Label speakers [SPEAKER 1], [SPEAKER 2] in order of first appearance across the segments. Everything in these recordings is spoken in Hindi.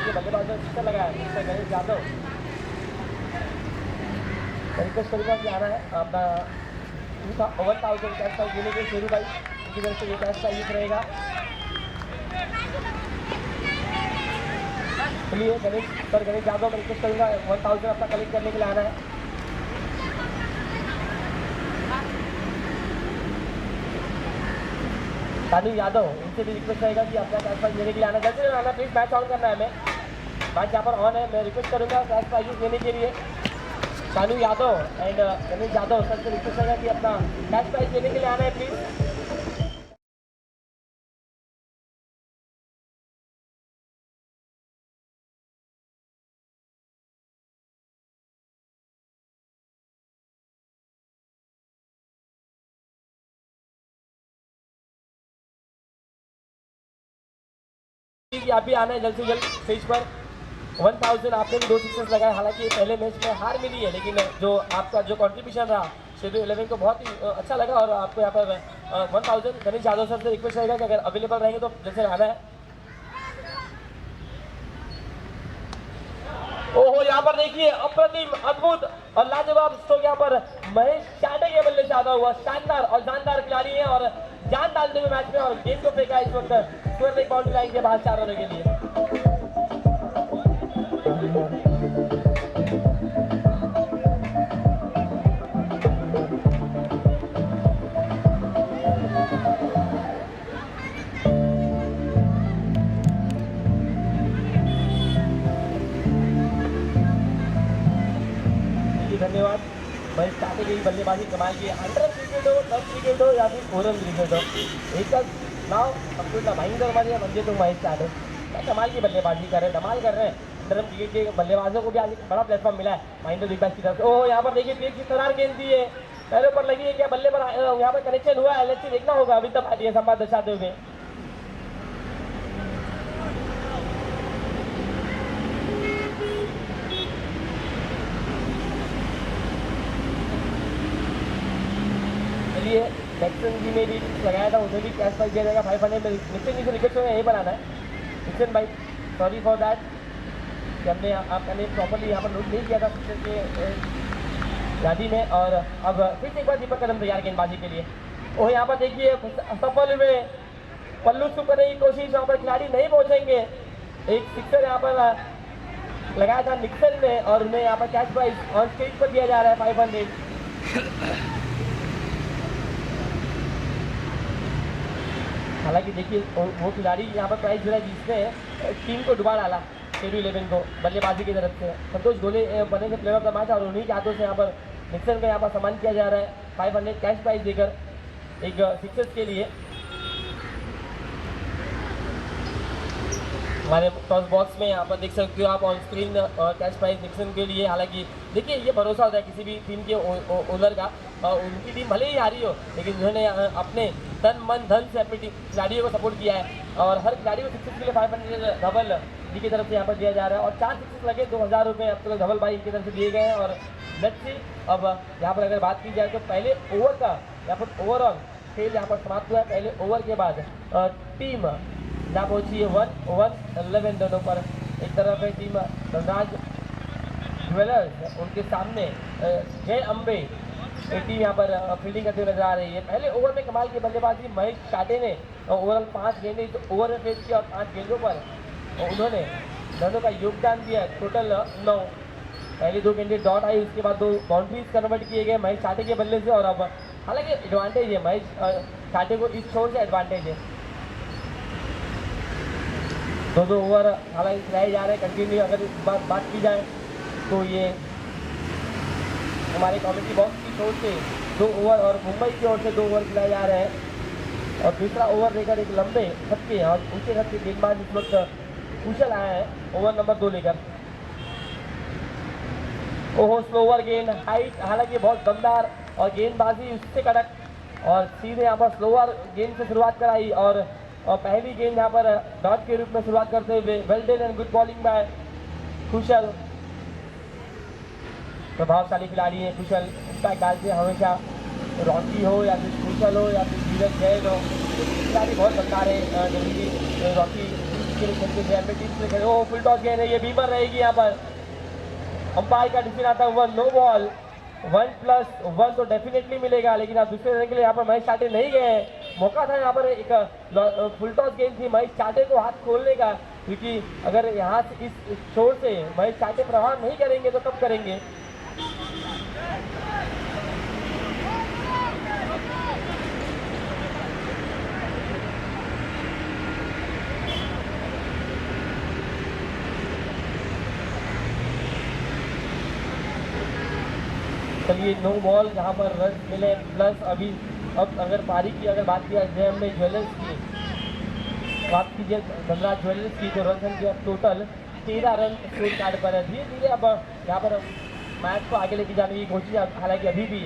[SPEAKER 1] के बल्लेबाज ने सिक्सर लगाया, मिस्टर गणेश यादव। रिक्वेस्ट करूँगा कि आना है अपना 1000 कैश प्राइज देने के शेरू भाई, उनकी तरफ से ये कैश प्राइज रहेगा। चलिए गणेश यादव मैं रिक्वेस्ट करूँगा 1000 अपना कलेक्ट करने के लिए आना है। सानू यादव, उनसे भी रिक्वेस्ट रहेगा कि अपना कैश प्राइज लेने के लिए आना। जैसे आना प्लीज, मैच ऑन करना है हमें, मैच यहाँ पर ऑन है। मैं रिक्वेस्ट करूँगा कैश प्राइज लेने के लिए सानू यादव एंड गणेश यादव सर से रिक्वेस्ट रहेगा कि अपना कैश प्राइज लेने के लिए आना है प्लीज। आप भी आना है जल्द से जल्द स्टेज पर। 1000 आपने भी 2 सिक्सर्स लगाए, हालांकि पहले मैच में हार मिली है, लेकिन जो आपका जो कंट्रीब्यूशन रहा शेड्यूल 11 को बहुत ही अच्छा लगा। और आपको यहाँ पर 1000 गणेश यादव सर से रिक्वेस्ट रहेगा कि अगर अवेलेबल रहेंगे तो जैसे आना है। ओहो, यहाँ पर देखिए अप्रतिम, अद्भुत और लाजवाब स्ट्रोक यहाँ पर महेश चाटे के बल्ले से आता हुआ। शानदार और जानदार खिलाड़ी है और जान डालते हुए मैच में, और गेंद को फेंका इस वक्त स्क्वायर लेग बाउंड्री लाइन के बाहर 4 रनों के लिए। धन्यवाद। महेश चाटे की बल्लेबाजी कमाल की, अंडर क्रिकेट हो, टफ क्रिकेट हो या फिर ओरल क्रिकेट हो, एकच नाव संपूर्ण भाईंदरमध्ये म्हणजे तो महेश चाटे कमाल की बल्लेबाजी कर रहे हैं, धमाल कर रहे हैं। अंडर क्रिकेट के बल्लेबाजों को भी आज एक बड़ा प्लेटफॉर्म मिला है महेंद्र बिग बैश की तरफ से। ओह, यहाँ पर देखिए तेज की तरार गेंद दी है, पैरों पर लगी है, क्या बल्ले पर यहाँ पर कनेक्शन हुआ है? एलएचसी देखना होगा अभी तक भाई संवाद दर्शाते हुए। जैक्सन जी ने भी लगाया था, उसे भी कैश प्राइज दिया जाएगा 500 में। नितिन जी से रिक्वेस्ट यहीं पर आना है। नितिन भाई सॉरी फॉर दैट कि हमने आपका नेम प्रॉपरली यहाँ पर नोट नहीं किया था पिक्चर के यादी में। और अब फिर से एक बार दीपक कदम तैयार गेंदबाजी के लिए। और यहाँ पर देखिए सफल हुए, पल्लू सुप करने की कोशिश, यहाँ पर खिलाड़ी नहीं पहुँचेंगे। एक सिक्सर यहाँ पर लगाया था निक्सन ने और उन्हें यहाँ पर कैश प्राइज ऑन स्टेज पर दिया जा रहा है 500। हालांकि देखिए वो खिलाड़ी यहाँ पर प्राइज जो है जिसने टीम को डुबा डाला शेड्यूल 11 को बल्लेबाजी की तरफ से, संतोष गोले बने थे प्लेयर ऑफ द मैच, और उन्हीं के हाथों से यहाँ पर निक्सन का यहाँ पर सम्मान किया जा रहा है 500 कैश प्राइज देकर एक सिक्सर्स के लिए। हमारे टॉस बॉक्स में यहाँ पर देख सकते हो आप on screen cash prize Nixon के लिए। हालांकि देखिए ये भरोसा होता है किसी भी टीम के ओनर का, उनकी टीम भले ही हारी हो लेकिन उन्होंने अपने तन मन धन से अपनी खिलाड़ियों को सपोर्ट किया है। और हर खिलाड़ी को सिक्सर्स के लिए 500 धवल जी की तरफ से यहाँ पर दिया जा रहा है, और 4 सिक्सर्स लगे 2000 रुपये अब तक धवल भाई की तरफ से दिए गए हैं। और लेट्स सी अब यहाँ पर अगर बात की जाए तो पहले ओवर का यहाँ पर ओवरऑल खेल यहाँ पर समाप्त हुआ है। पहले ओवर के बाद टीम जहाँ पहुँची है 1-1-11 दोनों पर। एक तरफ है टीम धनराज ज्वेलर्स, उनके सामने जय अम्बे टीम यहाँ पर फील्डिंग करते हुए नजर आ रही है। पहले ओवर में कमाल की बल्लेबाजी महेश चाटे ने ओवरऑल 5 गेंदें इस ओवर में फेस किया और 5 गेंदों पर उन्होंने दोनों का योगदान दिया, टोटल 9। पहली 2 गेंदें डॉट आई, उसके बाद 2 बाउंड्रीज कन्वर्ट किए गए महेश चाटे के बल्ले से। और अब हालांकि एडवांटेज है महेश चाटे को, इस छोर से एडवांटेज है। 2 ओवर हालांकि खिलाए जा रहे हैं कंटिन्यू। अगर इस बात की जाए तो ये हमारे कमेटी बॉक्स की ओर से 2 ओवर और मुंबई की ओर से 2 ओवर खिलाए जा रहे हैं। और दूसरा ओवर लेकर एक लंबे छक्के और ऊंचे छक्के गेंदबाज इस वक्त कुशल आया है ओवर नंबर 2 लेकर। ओहो, स्लोवर गेंद हाइट, हालांकि बहुत दमदार और गेंदबाजी उससे कड़क, और सीधे यहाँ पर स्लोवर गेंद से शुरुआत कराई। और पहली गेंद यहाँ पर डॉट के रूप में शुरुआत करते हुए well done and good bowling by Kushal. प्रभावशाली खिलाड़ी है कुशल, उसका ख्याल से हमेशा रॉकी हो या फिर कुशल हो या फिर धीरज जैन हो, खिलाड़ी बहुत दमदार है। जल्दी रॉकी टीम के लिए खेलते थे, अपने टीम के लिए खेल। ओ फुल टॉस गेंद है, ये बीमर रहेगी यहाँ पर। अंपायर का डिसीजन आता हुआ नो बॉल। 1+1 तो डेफिनेटली मिलेगा, लेकिन आप दूसरे रन के लिए यहाँ पर महेश चाटे नहीं गए। मौका था यहाँ पर एक फुल टॉस गेंद थी महेश चाटे को हाथ खोलने का, क्योंकि अगर यहाँ से इस छोर से महेश चाटे प्रहार नहीं करेंगे तो कब करेंगे। चलिए नो बॉल, यहाँ पर रन मिले प्लस अभी। अब अगर पारी की अगर बात किया जाए हमने ज्वेलर्स की, बात कीजिए धनराज ज्वेलर्स की, तो रन संख्या टोटल 13 रन स्कोर कार्ड पर है। धीरे धीरे अब यहाँ पर मैच को आगे लेके जाने की कोशिश है। हालांकि अभी भी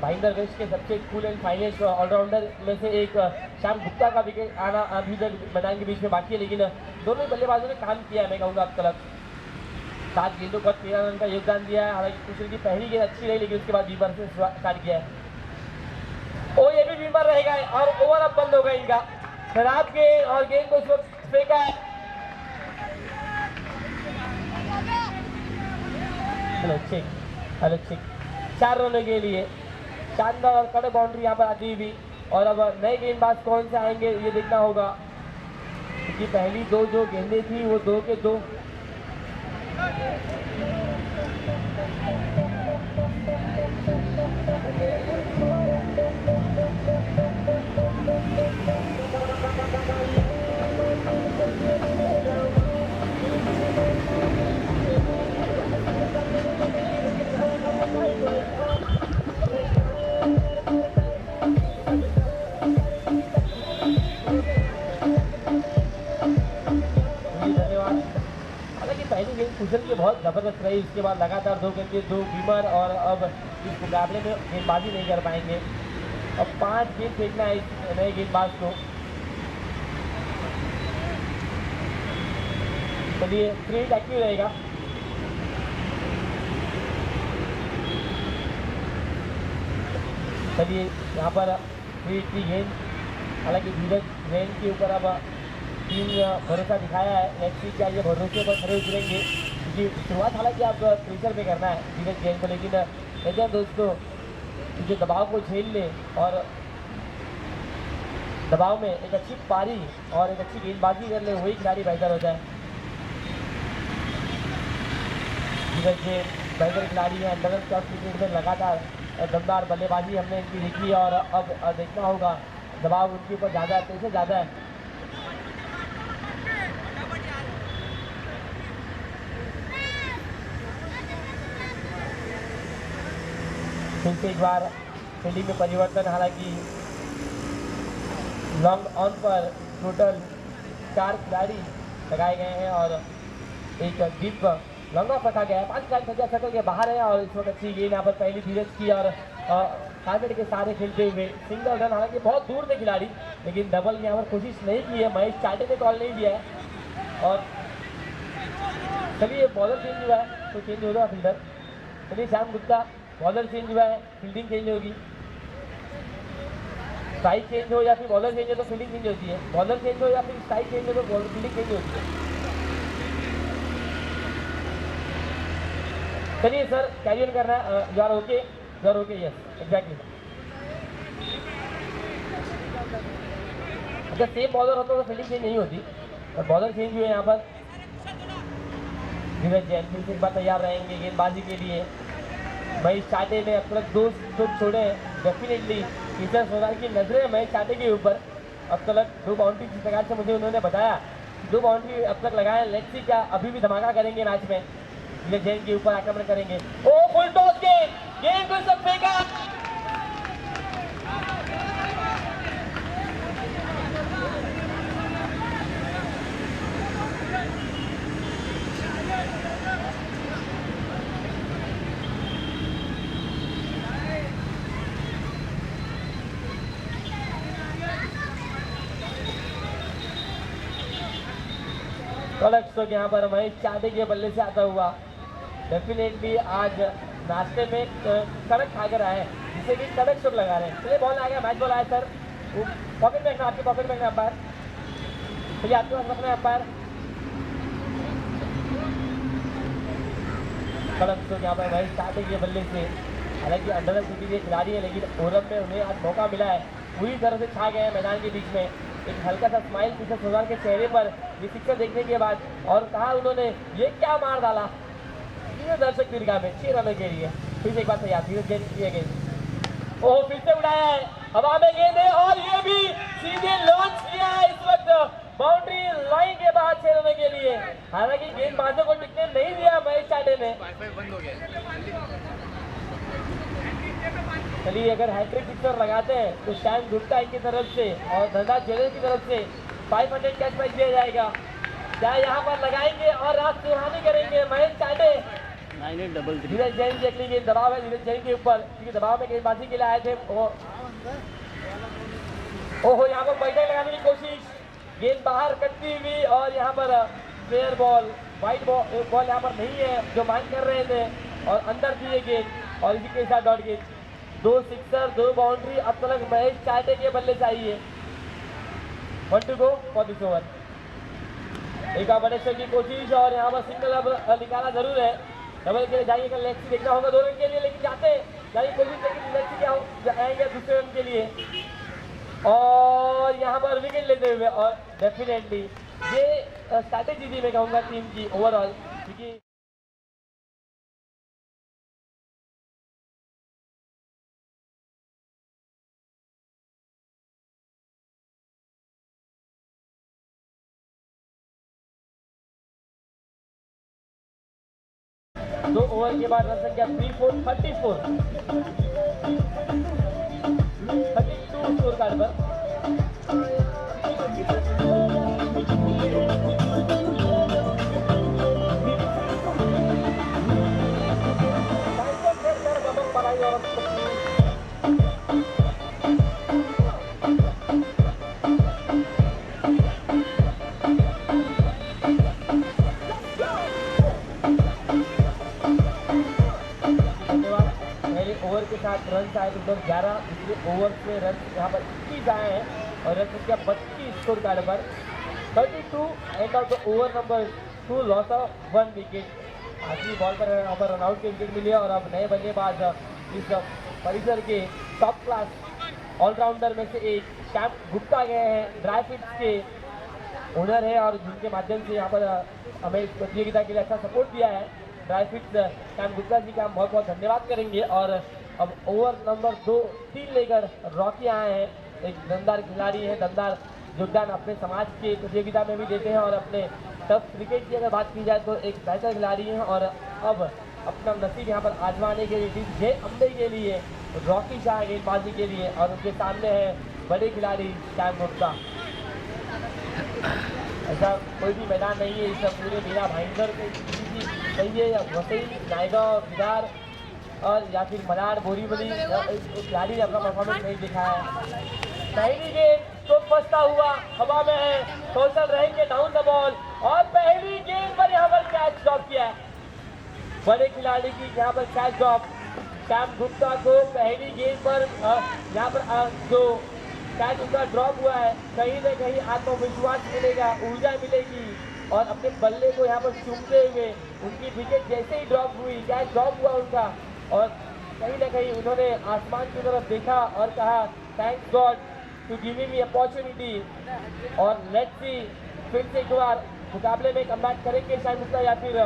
[SPEAKER 1] भाईंदर वेस्ट के सबसे कूल एंड फाइनेस्ट ऑलराउंडर में से एक श्याम गुप्ता का विकेट आना अभी तक मैदान के बीच में बाकी है, लेकिन दोनों ही बल्लेबाजों ने काम किया है मैं कहूँगा अब तक। 7 गेंदों पर 13 रन का योगदान दिया है। हालांकि कुशल की पहली गेंद अच्छी रही, लेकिन उसके बाद बीमर से स्टार्ट किया है। ओ ये भी बीमर रहेगा और ओवर अब बंद होगा इनका। खराब गेंद और गेंद को इस वक्त फेंका है। हेलो चिक 4 रनों के लिए शानदार और कड़क बाउंड्री यहाँ पर आती हुई। और अब नए गेंदबाज कौन से आएंगे ये देखना होगा, क्योंकि पहली 2 जो गेंदें थी वो 2 के 2 कुशल की बहुत ज़बरदस्त रही। उसके बाद लगातार 2 गेंद 2 बीमर, और अब इस मुकाबले में गेंदबाजी नहीं कर पाएंगे। अब 5 गेंद फेंकना है इस नए गेंदबाज को। चलिए फील्ड एक्टिव रहेगा। चलिए यहाँ पर फील्ड की गेंद, हालांकि धीरज गेंद के ऊपर अब टीम भरोसा दिखाया है। नेक्स्ट वीक क्या ये भरोसे पर खड़े उतरेंगे, क्योंकि शुरुआत हालांकि आप प्रेशर पे करना है धीरज गेंद को, लेकिन कहते हैं दोस्तों जो दबाव को झेल ले और दबाव में एक अच्छी पारी और एक अच्छी गेंदबाजी कर ले, वही खिलाड़ी बेहतर होता है। धीरज जी बेहतर खिलाड़ी है। अंडर क्रिकेट में लगातार दमदार बल्लेबाजी हमने इनकी देखी है, और अब देखना होगा दबाव उनके ऊपर ज़्यादा है, प्रेशर ज़्यादा है। फिर से एक बार फील्डिंग में परिवर्तन। हालांकि लॉन्ग ऑन पर टोटल 4 खिलाड़ी लगाए गए हैं और एक डीप लॉन्ग ऑफ रखा गया है। 5 खिलाड़ी सजा सर्कल के बाहर है, और इस वक्त अच्छी गेंद यहाँ पर पहली धीरज की और टारगेट के सारे खेलते हुए सिंगल रन। हालांकि बहुत दूर थे खिलाड़ी, लेकिन डबल यहाँ पर कोशिश नहीं की है। महेश चाटे ने कॉल नहीं दिया है। और चलिए बॉलर चेंज हुआ है तो चेंज होगा फील्डर। चलिए श्याम गुप्ता बॉलर चेंज हुआ है, फील्डिंग चेंज होगी। स्ट्राइक चेंज हो या फिर बॉलर चेंज हो तो फील्डिंग चेंज होती है। बॉलर चेंज हो या फिर स्ट्राइक चेंज हो तो फील्डिंग चेंज होती है। चलिए सर कैरी ऑन करना है। You are okay, yes exactly. अगर सेम बॉलर होता तो फील्डिंग चेंज नहीं होती, और बॉलर चेंज हुए यहाँ पर। धीरज जैन फिर से एक बार तैयार रहेंगे गेंदबाजी के लिए। महेश चाटे ने अब तक 2 स्ट्रोक छोड़े हैं। डेफिनेटली टीचर सोनार की नजरें महेश चाटे के ऊपर। अब तक 2 बाउंड्री जिस प्रकार से मुझे उन्होंने बताया, 2 बाउंड्री अब तक लगाए। लेट्स सी क्या अभी भी धमाका करेंगे मैच में, ये जैन के ऊपर आक्रमण करेंगे। ओ फुल टॉस गेंद को सब फेंका। कड़क स्ट्रोक यहाँ पर महेश चाटे के बल्ले से आता हुआ। डेफिनेटली आज नाश्ते में कड़क खाकर आए, जिसे भी कड़क स्ट्रोक लगा रहे हैं। चलिए बॉल आ गया, मैच बॉल आया सर। पॉकेट में रखना, आपके पॉकेट में रखना अंपायर। चलिए आपके पास रखना है अंपायर। कड़क स्ट्रोक यहाँ पर महेश चाटे के बल्ले से। हालांकि अंडर सिटी के खिलाड़ी हैं, लेकिन ओरम में उन्हें आज मौका मिला है, पूरी तरह से छा गए हैं मैदान के बीच में। एक हल्का सा स्माइल पीछे सुजान के चेहरे पर ये सिक्सर देखने के बाद, और कहा उन्होंने ये क्या मार डाला। ये दर्शक दीर्घा में 6 रनों के लिए फिर से एक बार तैयार, धीरे गेंद किए गए। ओह, फिर से उड़ाया है, हवा में गेंद है और ये भी सीधे लॉन्च किया है इस वक्त बाउंड्री लाइन के बाद 6 रनों के लिए। हालांकि गेंदबाजों को टिकने नहीं दिया महेश चाटे ने। चलिए, अगर हैट्रिक सिक्सर लगाते हैं तो श्याम गुप्ता की तरफ से और धनराज ज्वेलर्स की तरफ से 500 कैश प्राइज दिया जाएगा। क्या यहाँ पर लगाएंगे और रात सुहानी करेंगे महेश चाटे। धीरज जैन की अगली गेंद दबाव है धीरज जैन के ऊपर, क्योंकि दबाव में गेंदबाजी के लिए आए थे। ओहो, यहाँ पर बैठक लगाने की कोशिश, गेंद बाहर कटती हुई और यहाँ पर फेयर बॉल, वाइट बॉल यहाँ पर नहीं है जो मांग कर रहे थे, और अंदर दिए गेंद और इसी के साथ डॉट गेंद। 2 सिक्सर 2 बाउंड्री अब तक महेश चाटे के बल्ले चाहिए। 1 to go for this over. एक बड़ेश्वर की कोशिश और यहाँ पर सिंगल अब निकाला जरूर है। डबल के लिए जाएंगे, लेक्सी देखना होगा 2 रन के लिए, लेकिन जाते जाएंगे कोशिश, लेकिन लेक्सी क्या आएंगे दूसरे रन के लिए और यहाँ पर विकेट लेते हुए। और डेफिनेटली ये स्ट्रैटेजी थी मैं कहूँगा टीम की ओवरऑल, क्योंकि दो ओवर के बाद रन संख्या 34 32 स्कोर कार्ड पर। ओवर के साथ रन आए तो 11, दूसरे ओवर से रन यहाँ पर 21 आए हैं और रन संख्या 32 स्कोर कार्ड पर। 32 end of the over number 2, loss of 1 wicket. आखिरी बॉल पर यहाँ पर रनआउट के विकेट मिले और अब नए बल्लेबाज इस परिसर के टॉप क्लास ऑलराउंडर में से एक श्याम गुप्ता गए हैं, ड्राई फिट्स के ओनर है और जिनके माध्यम से यहाँ पर हमें इस प्रतियोगिता के लिए अच्छा सपोर्ट दिया है। ड्राई फिट्स श्याम गुप्ता जी का हम बहुत बहुत धन्यवाद करेंगे। और अब ओवर नंबर 2-3 लेकर रॉकी आए हैं, एक दमदार खिलाड़ी है, दमदार योगदान अपने समाज की प्रतियोगिता में भी देते हैं और अपने टफ क्रिकेट की अगर बात की जाए तो एक बेहतर खिलाड़ी हैं। और अब अपना नसीब यहाँ पर आजमाने के लिए टीम जय अम्बे के लिए रॉकी शाह गेंदबाजी के लिए, और उनके सामने है बड़े खिलाड़ी श्याम गुप्ता। ऐसा कोई भी मैदान नहीं है इस पूरे मीरा भाईंदर सही है या वसई नायगांव बिहार और या फिर मलाड बोरीवली खिलाड़ी ने अपना परफॉर्मेंस नहीं दिखाया है। पहली गेंद तो फंसता हुआ हवा में है, कौशल रहेंगे डाउन द बॉल और पहली गेंद पर यहाँ पर कैच ड्रॉप किया है बड़े खिलाड़ी की। यहाँ पर कैच ड्रॉप श्याम गुप्ता को पहली गेंद पर यहाँ पर जो कैच उनका ड्रॉप हुआ है, कहीं ना कहीं आत्मविश्वास मिलेगा, ऊर्जा मिलेगी और अपने बल्ले को यहाँ पर चूमते हुए उनकी विकेट जैसे ही ड्रॉप हुई, कैच ड्रॉप हुआ उनका और कहीं ना कहीं उन्होंने आसमान की तरफ देखा और कहा thanks god to giving me opportunity. और लेट्स सी फिर से एक बार मुकाबले में कमबैक करेंगे शायद गुप्ता या फिर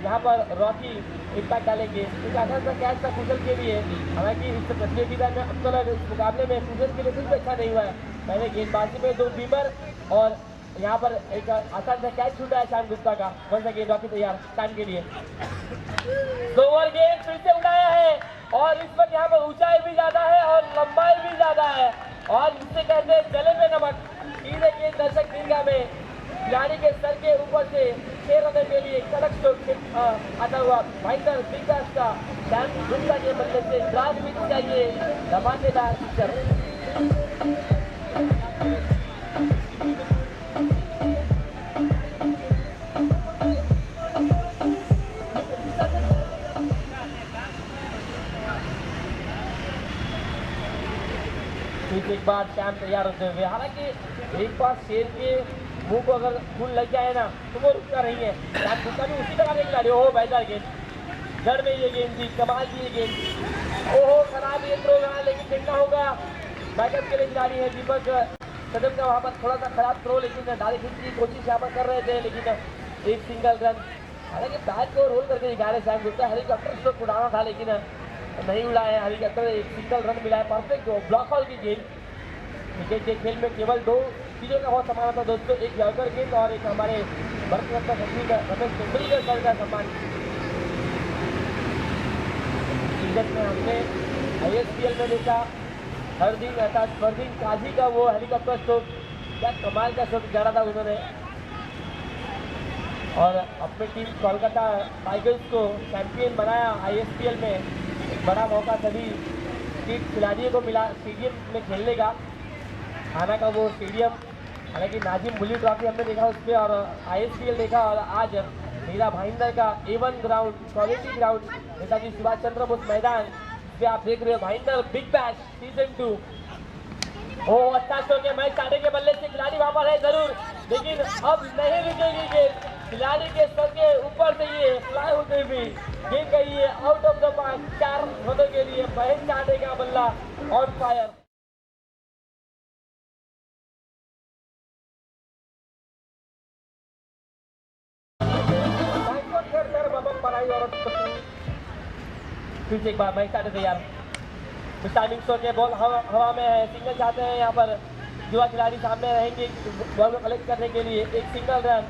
[SPEAKER 1] यहाँ पर रॉकी इम्पैक्ट डालेंगे। एक आसान सा कैच था कुशल के लिए, हालांकि इस प्रतियोगिता में अब तक इस मुकाबले में कुशल के लिए कुछ भी अच्छा नहीं हुआ है। पहले गेंदबाजी में 2 बीमर और यहाँ पर एक आसान सा कैच छूटा है श्याम गुप्ता का। वन सा गेंद रॉकी तैयार स्टैंड के लिए, 2 ओवर गेंद फिर से उड़ाया है और इस वक्त यहाँ पर ऊंचाई भी ज्यादा है और लंबाई भी ज्यादा है और जिससे कहते हैं जले में नमक। सीधे गेंद दर्शक दीर्घा में खिलाड़ी के सर के ऊपर से 6 रन के लिए कड़क स्ट्रोक आता हुआ भाईंदर विकास का श्याम गुप्ता के बल्ले से ड्राइव भी चाहिए धमाकेदार सिक्सर। एक बार श्याम तैयार होते हुए, हालांकि एक बार शेर के मुंह को अगर फूल लग जाए ना तो वो रुकता नहीं है। श्याम गुप्ता भी उसी तरह के खिलाड़ी हो बेहतर गेंद जड़ में ये गेंद थी, कमाल की ये गेंद। ओहो खराब ये थ्रो रहा, लेकिन खेलना होगा। बैकअप के लिए खिलाड़ी है दीपक कदम का, वहाँ पर थोड़ा सा खराब थ्रो, लेकिन डायरेक्ट हिट की कोशिश यहाँ पर कर रहे थे, लेकिन एक सिंगल रन। हालांकि बैट को रोल करके दिखा रहे सैम गुप्ता, हेलीकॉप्टर से उड़ाना था लेकिन नहीं उड़ा है हेलीकॉप्टर, एक सिंगल रन मिला है। परफेक्ट ब्लॉक हॉल की गेंद। क्रिकेट के खेल में केवल दो चीज़ों का बहुत सम्मान था दोस्तों, एक यॉर्कर गेंद और एक हमारे भारत रत्न सचिन रमेश तेंदुलकर सर का सम्मान। क्रिकेट में हमने ISPL में देखा फरदीन काजी का वो हेलीकॉप्टर स्ट्रोक, क्या कमाल का स्ट्रोक जाना था उन्होंने, और अपनी टीम कोलकाता टाइगर्स को चैंपियन बनाया ISPL में। एक बड़ा मौका सभी खिलाड़ियों को मिला स्टेडियम में खेलने का, खाना का वो स्टेडियम। हालांकि नाजिम बुली ट्रॉफी हमने देखा उस पर, और ISPL देखा, और आज मीरा भाईंदर का A1 ground, quality ground, Netaji Subhash Chandra Bose मैदान पे आप देख रहे हो Bhayandar big bash season 2। Oh अच्छा स्ट्रोक है, मैच काटे के बल्ले से खिलाड़ी वापस है जरूर, लेकिन अब नहीं रुकेगी गेंद। खिलाड़ी के सर के ऊपर से ये फ्लाई होते हुए गेंद गई है आउट ऑफ द पार्क, 4 रनों के लिए महेश चाटे का बल्ला ऑन फायर। फिर से एक बार महेश चाटे तैयार, टाइमिंग शॉट है, बॉल हवा में है, सिंगल चाहते हैं यहाँ पर युवा खिलाड़ी सामने रहेंगे बॉल को कलेक्ट करने के लिए। एक सिंगल रन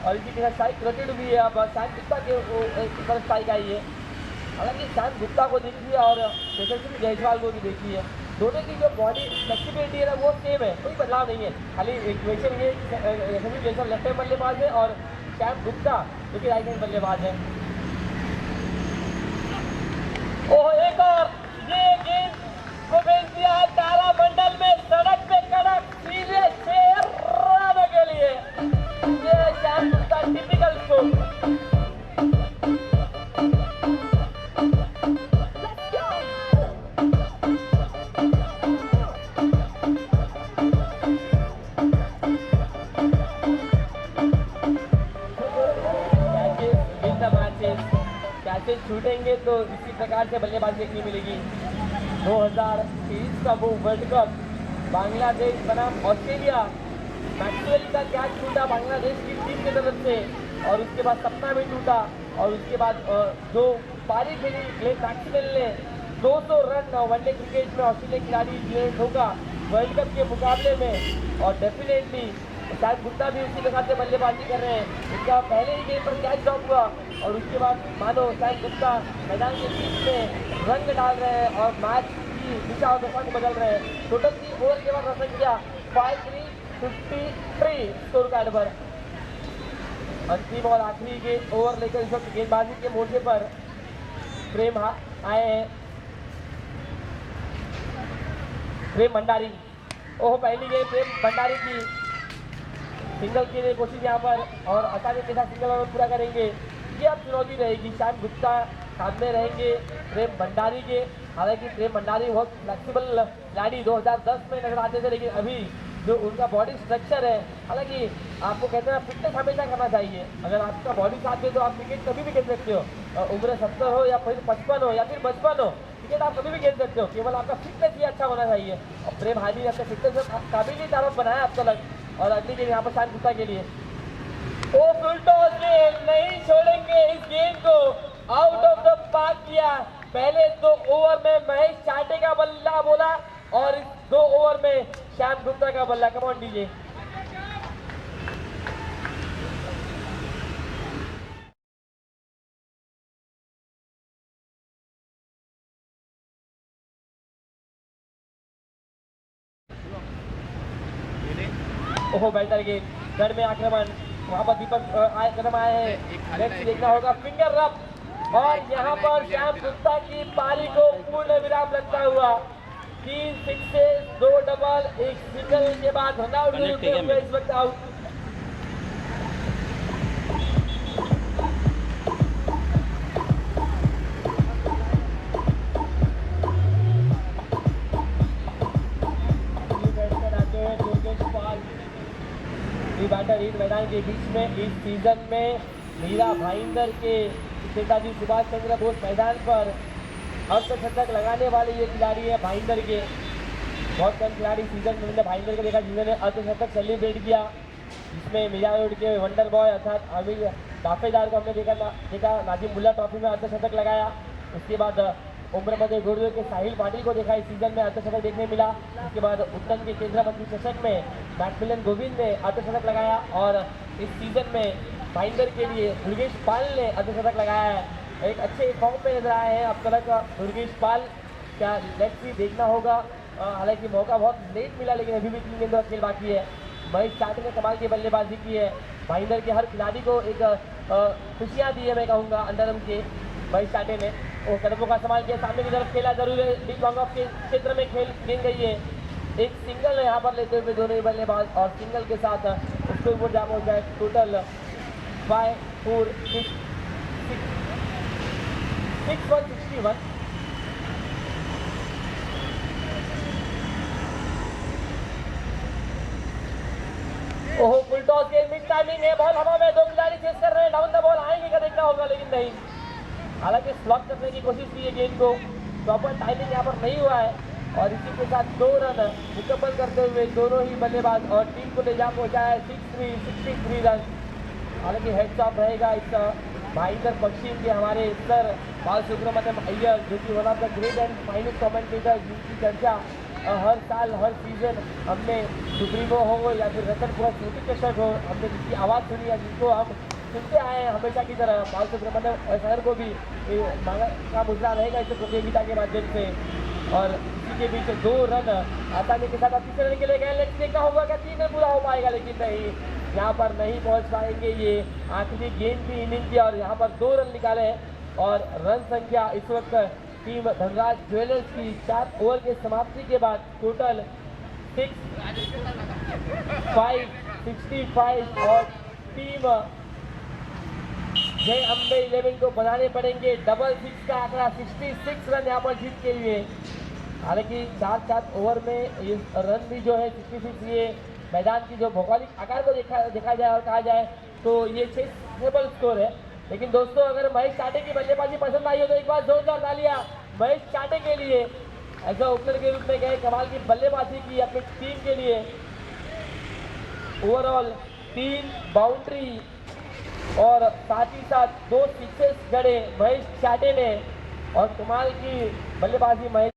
[SPEAKER 1] और इसी के साथ स्ट्राइक रोटेट हुई है। अब शान गुप्ता के ऊपर स्ट्राइक आई है। हालांकि शान गुप्ता को देखिए और यशस्वी जायसवाल को भी देखिए, दोनों की जो बॉडी फ्लेक्सिबिलिटी है ना वो सेम है, कोई बदलाव नहीं है। खाली इक्वेशन ये यशस्वी जायसवाल लेफ्ट हैंड बल्लेबाज है और शान गुप्ता जो कि राइट हैंड बल्लेबाज है। ओह एक और ये गेंद को भेज दिया है तारामंडल में, सड़क पे कड़क सीधे 6 रनों के लिए। ये शान गुप्ता टिपिकल स्ट्रोक। कैचेज छूटेंगे तो इसी प्रकार से बल्लेबाजी देखने मिलेगी। 2023 का वो वर्ल्ड कप बांग्लादेश बनाम ऑस्ट्रेलिया, मैक्सवेल का कैच छूटा बांग्लादेश की टीम की तरफ से, और उसके बाद सपना भी टूटा, और उसके बाद जो पारी खेली ग्लेन मैक्सवेल ने 200 रन वनडे क्रिकेट में ऑस्ट्रेलिया खिलाड़ी ने ठोका वर्ल्ड कप के मुकाबले में। और डेफिनेटली शायद गुप्ता भी उसी प्रकार से बल्लेबाजी कर रहे हैं। इनका पहले ही गेम पर कैच ड्रॉप हुआ और उसके बाद मानो शायद गुप्ता मैदान के बीच में रंग डाल रहे हैं और मैच की दिशा और दशा को बदल रहे हैं। टोटल 3 ओवर के बाद रन संख्या 53 स्कोर कार्ड पर। अंतिम और आखिरी के ओवर लेकर इस वक्त गेंदबाजी के मोर्चे पर प्रेम आए हैं, प्रेम भंडारी। ओह पहली गेंद प्रेम भंडारी की, सिंगल के लिए कोशिश यहाँ पर, और अचानक के साथ सिंगल और पूरा करेंगे। ये अब चुनौती रहेगी, शान गुप्ता सामने रहेंगे प्रेम भंडारी के। हालांकि प्रेम भंडारी बहुत फ्लेक्सिबल खिलाड़ी 2010 में नजर आते थे, लेकिन अभी जो उनका बॉडी स्ट्रक्चर है, हालांकि आपको कहते हैं फिटनेस हमेशा करना चाहिए। अगर आपका बॉडी साथ में तो आप क्रिकेट कभी भी खेल सकते हो, उम्र 70 हो या फिर 55 हो या फिर 55 हो, क्रिकेट आप कभी भी खेल सकते हो, केवल आपका फिटनेस ही अच्छा होना चाहिए। और प्रेम हाजी ने अपने फिटनेस काबिल ही तारुफ बनाया अब तक। और अगली गेंद यहाँ पर शान गुप्ता के लिए, ओ फुल टॉस गेंद, नहीं छोड़ेंगे इस गेंद को, आउट ऑफ द पार्क किया। पहले 2 ओवर में महेश चाटे का बल्ला बोला और इस 2 ओवर में शान गुप्ता का बल्ला। Come on DJ. ओहो बैटर गेंद, गढ़ में आक्रमण, वहाँ पर दीपक कदम आए हैं, नेक्स्ट देखना होगा फिंगर रब, और यहाँ पर शान गुप्ता की पारी को पूर्ण विराम लगता हुआ 3 सिक्सेस 2 डबल 1 सिंगल के बाद रनआउट होते हुए इस वक्त आउट। बैटर इन मैदान के बीच में इस सीजन में मीरा भाईंदर के नेताजी सुभाष चंद्र बोस मैदान पर अर्धशतक लगाने वाले ये खिलाड़ी है भाईंदर के। बहुत कम खिलाड़ी सीजन में हमने भाईंदर को देखा जिन्होंने अर्धशतक सेलिब्रेट किया, जिसमें मीरा रोड के वंडर बॉय अर्थात आमिर दाफेदार को हमने देखा नाजिमुल्ला ट्रॉफी में अर्धशतक लगाया। उसके बाद उम्र मध्य गुरुदेव के साहिल पाटिल को देखा इस सीजन में अर्धशतक देखने मिला। उसके बाद उत्तन के केंद्र मंत्री चषक में मैकमिलन गोविंद ने अर्धशतक लगाया और इस सीजन में भाईंदर के लिए दुर्गेश पाल ने अर्धशतक लगाया है। एक अच्छे फॉर्म में नजर आए हैं अब तक दुर्गेश पाल, क्या नेक्स्ट भी देखना होगा। हालांकि मौका बहुत लेट मिला लेकिन अभी भी 3 गेंदों का खेल बाकी है। महेश चाटे ने कमाल की बल्लेबाजी की है। भाईंदर के हर खिलाड़ी को एक खुशियाँ दी है मैं कहूँगा अंडरम के महेश चाटे ने। वो कदमों का इस्तेमाल किया, सामने की तरफ खेला जरूर है, डीप लॉन्ग ऑफ के क्षेत्र में गेंद गई है। एक सिंगल है यहाँ पर लेते हुए दोनों ही बल्लेबाज और सिंगल के साथ उसके ऊपर जा पहुँचा है। टोटल 5 4 6 161। ओहो फुल टॉस गेंद मिड टाइमिंग है, बॉल हवा में, 2 खिलाड़ी चेस कर रहे हैं, डाउन द बॉल आएंगे क्या देखना होगा लेकिन नहीं। हालांकि स्लॉट करने की कोशिश की है गेंद को, प्रॉपर टाइमिंग यहाँ पर नहीं हुआ है और इसी के साथ 2 रन मुकम्मल करते हुए दोनों ही बल्लेबाज और टीम को ले जा पहुंचा है 63 रन। हालांकि हेड्स ऑफ रहेगा इस भाईंदर पश्चिम के हमारे सर बाल सुब्रमण्यम अय्यर, जो कि one of the great and finest commentator जिनकी चर्चा हर साल हर सीजन हमने सुप्रीमो हो या फिर रतनपुरा छोटी चषक हो, हमने जिसकी आवाज़ सुनी है, जिनको हम सुनते आए हैं हमेशा की तरह। बाल सुब्रमण्यम सर को भी मांगा का मुद्रा रहेगा इस प्रतियोगिता के माध्यम से। और इसी के बीच 2 रन आसानी के साथ तीसरे रन के लिए गए, लेकिन देखना होगा क्या 3 रन पूरा हो पाएगा, लेकिन नहीं, यहाँ पर नहीं पहुँच पाएंगे। ये आखिरी गेंद की इनिंग की और यहाँ पर 2 रन निकाले हैं और रन संख्या इस वक्त टीम धनराज ज्वेलर्स की 4 ओवर के समाप्ति के बाद टोटल 65 और टीम जय अम्बे 11 को बनाने पड़ेंगे डबल 6 का आंकड़ा, 66 रन यहाँ पर जीत के लिए। हालांकि 4 ओवर में ये रन भी जो है 66, ये मैदान की जो भौगोलिक आकार को देखा जाए और कहा जाए तो ये 6 स्कोर है। लेकिन दोस्तों अगर महेश चाटे की बल्लेबाजी पसंद आई हो तो एक बार जोरदार तालियां महेश चाटे के लिए। ऐसा ओपनर के रूप में गए, कमाल की बल्लेबाजी की अपनी टीम के लिए। ओवरऑल 3 बाउंड्री और साथ ही साथ 2 सिक्सेस गड़े महेश चाटे ने और कमाल की बल्लेबाजी महेश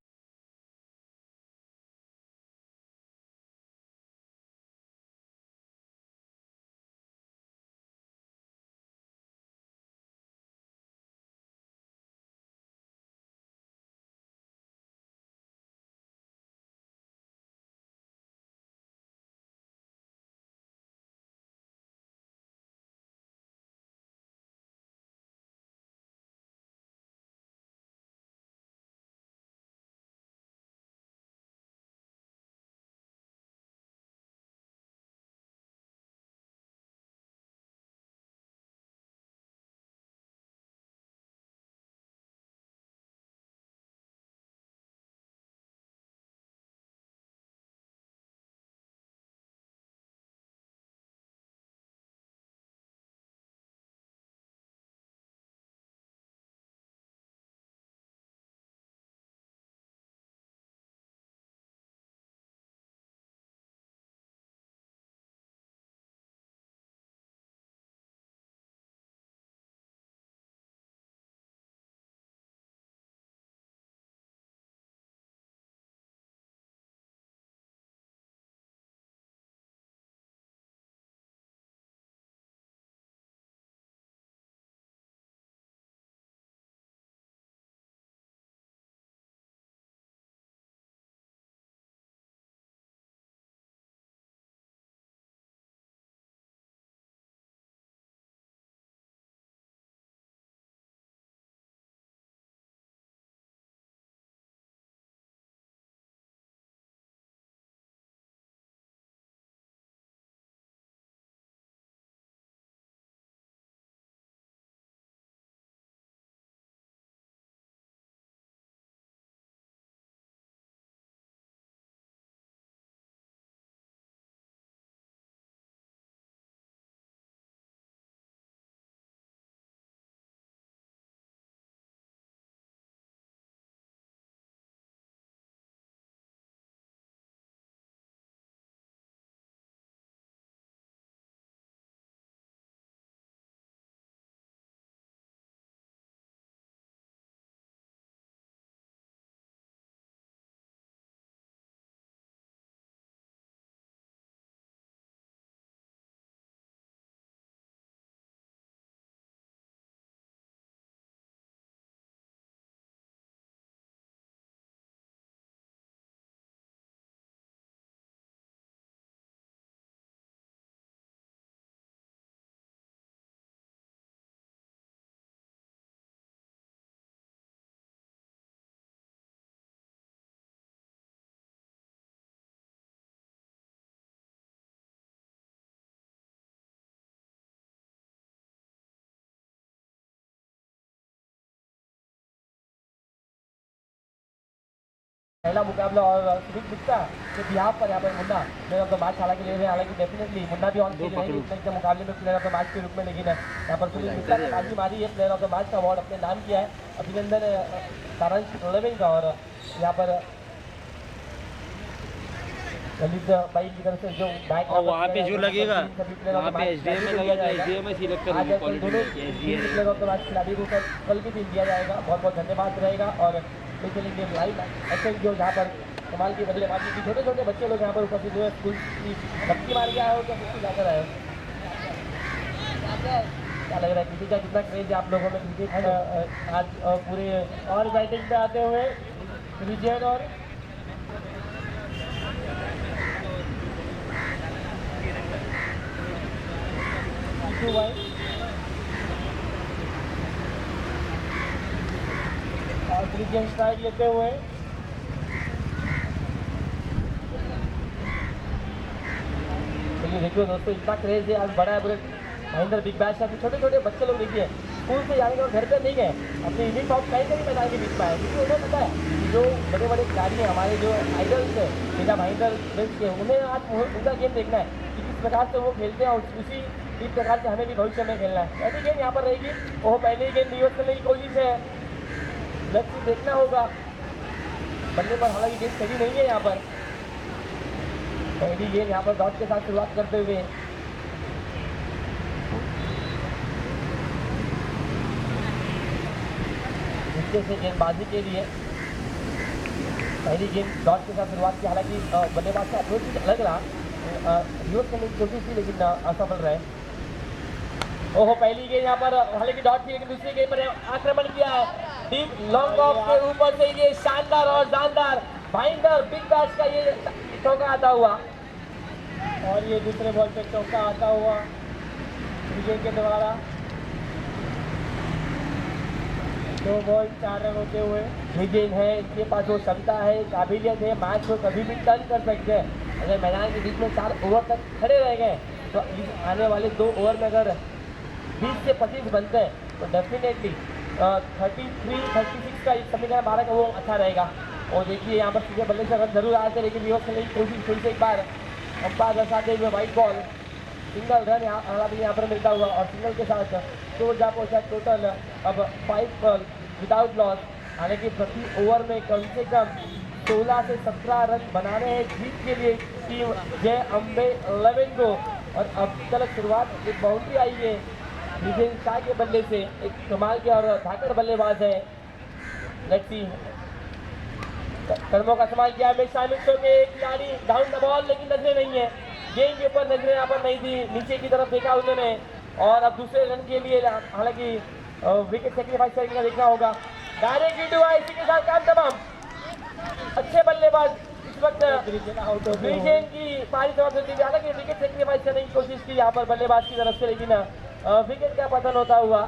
[SPEAKER 1] पहला मुकाबला और सुमित गुप्ता के बिहाफ पर यहाँ पर Munna player of the match हालांकि ले रहे हैं। हालांकि डेफिनेटली मुन्ना भी ऑन स्टेज रहेंगे इस मुकाबले में प्लेयर ऑफ द मैच के रूप में, लेकिन यहाँ पर सुमित गुप्ता ने बाजी मारी है, प्लेयर ऑफ द मैच का अवार्ड अपने नाम किया है। अभिनंदन सारांश 11 का। और यहाँ पर ललित भाई की तरफ से जो बैक
[SPEAKER 2] और वहाँ पे जो लगेगा वहाँ पे एसडीएम में लगेगा, एसडीएम में सिलेक्ट करेंगे
[SPEAKER 1] प्लेयर ऑफ द मैच खिलाड़ी को कल के दिन दिया जाएगा। बहुत बहुत धन्यवाद रहेगा। और चलेंगे लाइव एक्शन जो जहाँ पर कमाल की बल्लेबाजी की छोटे छोटे बच्चे लोग यहाँ पर उपस्थित हुए, स्कूल की धक्की मार के आए हो तो कुछ जाकर आए हो, क्या लग रहा है क्रिकेट का कितना क्रेज है आप लोगों में क्रिकेट आज पूरे। और बैटिंग पे आते हुए विजयन और भाई और ब्रिलियंट स्ट्राइक लेते हुए चलिए देखिए दोस्तों इतना क्रेज है आज बड़ा है पूरे महेंद्र बिग बैश का। छोटे छोटे बच्चे लोग देखिए स्कूल से जाने के घर पे नहीं गए, अपने यूनिफॉर्म कहीं कहीं मैदान के बीच में आए, क्योंकि उन्हें पता है जो बड़े बड़े खिलाड़ी हैं हमारे जो आइडल्स है मेरा महेंद्र बेस्ट के, उन्हें आज उनका गेम देखना है कि किस प्रकार से वो खेलते हैं और उसी इस प्रकार से हमें भी भविष्य में खेलना है। ऐसी गेम यहाँ पर रहेगी, वो पहले ही गेम रिवर्स करने की कोशिश है, लक्ष्य देखना होगा बल्ले पर। हालांकि गेम सही नहीं है यहाँ पर, पहली गेंद यहाँ पर डॉट के साथ शुरुआत करते हुए नीचे से गेंदबाजी के लिए पहली गेंद डॉट के साथ शुरुआत की। हालांकि बल्लेबाज का अप्रोच भी अलग रहा, रिवर्स करने की कोशिश की लेकिन असफल रहे। ओहो पहली गेंद यहाँ पर हालांकि डॉट की, लेकिन दूसरी गेंद पर आक्रमण किया है डीप लॉन्ग ऑफ के ऊपर से, ये शानदार और जानदार भाईंदर बिग बैश का ये चौका आता हुआ, और ये दूसरे बॉल पे चौका आता हुआ विजय के द्वारा। 2 बॉल 4 रन होते हुए विजय है, इसके पास वो क्षमता है, काबिलियत है, मैच को कभी भी टर्न कर सकते हैं। अगर मैदान के बीच में 4 ओवर तक खड़े रह गए तो आने वाले 2 ओवर में अगर 20 से 25 बनते हैं तो डेफिनेटली 33-36 का समीकरण 12 का वो अच्छा रहेगा। और देखिए यहाँ पर सीधे बल्ले से रन जरूर आए थे, लेकिन रिवर्स करने की कोशिश फिर से एक बार अंपायर दर्शाते हुए वाइट बॉल, सिंगल रन यहाँ पर मिलता हुआ और सिंगल के साथ तो जा पहुँचा टोटल अब 5 बॉल विदाउट लॉस। हालांकि प्रति ओवर में कम से कम 16 से 17 रन बनाने हैं जीत के लिए टीम जय अम्बे 11 को। और अब तक शुरुआत एक बाउंड्री आई है विजय शाह के बल्ले से, एक कमाल के और धाकड़ बल्लेबाज है। लेट्स सी कर्मों का इस्तेमाल किया है शामिल के खिलाड़ी, डाउन द बॉल लेकिन नजरें नहीं है, गेंद के ऊपर नजरें यहाँ पर नहीं थी, नीचे की तरफ देखा उन्होंने। और अब दूसरे रन के लिए हालांकि विकेट सेक्रीफाइस करने का देखना होगा। डायरेक्ट हिट हुआ, इसी के साथ काम तमाम। अच्छे बल्लेबाज इस वक्त विजयन की पारी समाप्त होती है। हालांकि विकेट सेक्रीफाइस करने की कोशिश की यहाँ पर बल्लेबाज की तरफ से, लेकिन विकेट का पतन होता हुआ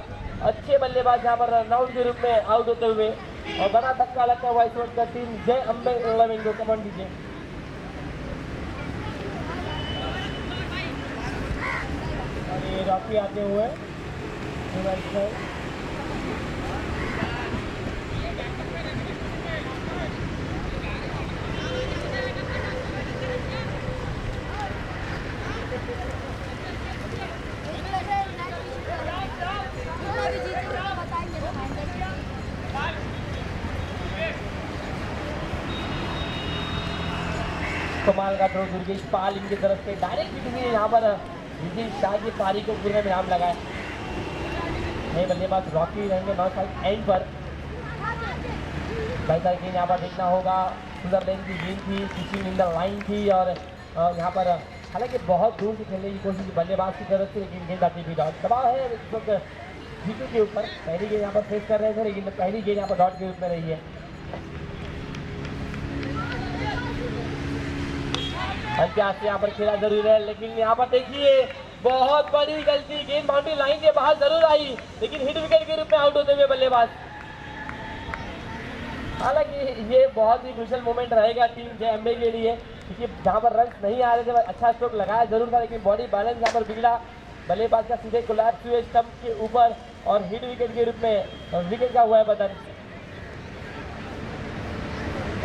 [SPEAKER 1] अच्छे बल्लेबाज यहाँ पर रन आउट के रूप में आउट होते हुए, और बड़ा धक्का लगता हुआ इस वक्त टीम जय अम्बे 11 को। कमेंट दीजिए। और ये रॉकी आते हुए कमाल का थ्रो दुर्गेश पाल इनकी तरफ से डायरेक्ट हिट हुई यहाँ पर विजय शाह की पारी को पूरे विराम लगाए। नए बल्लेबाज रॉकी रहेंगे नॉर्थ साइड एंड पर। बेहतर गेंद यहाँ पर देखना होगा, सुंदर लेन की गेंद थी, पिचिंग इन द लाइन थी, और यहाँ पर हालांकि बहुत दूर से खेलने की कोशिश बल्लेबाज की तरफ से, लेकिन गेंद आती भी डॉट। दबाव है इस वक्त जीतू के ऊपर, पहली गेंद यहाँ पर फेस कर रहे थे, लेकिन पहली गेंद यहाँ पर डॉट के रूप में रही है। अभ्यास यहाँ पर खेला जरूर है, लेकिन यहाँ पर देखिए बहुत बड़ी गलती, गेंद बाउंड्री लाइन के बाहर जरूर आई, लेकिन हिट विकेट के रूप में आउट होते हुए बल्लेबाज। हालांकि ये बहुत ही क्रूशियल मोमेंट रहेगा टीम जय अम्बे के लिए, क्योंकि जहाँ पर रन नहीं आ रहे थे अच्छा स्ट्रोक लगाया जरूर था, लेकिन बॉडी बैलेंस यहाँ पर बिगड़ा, बल्लेबाज का सीधे कोलैप्स हुए स्टंप के ऊपर और हिट विकेट के रूप में विकेट का हुआ है बदन।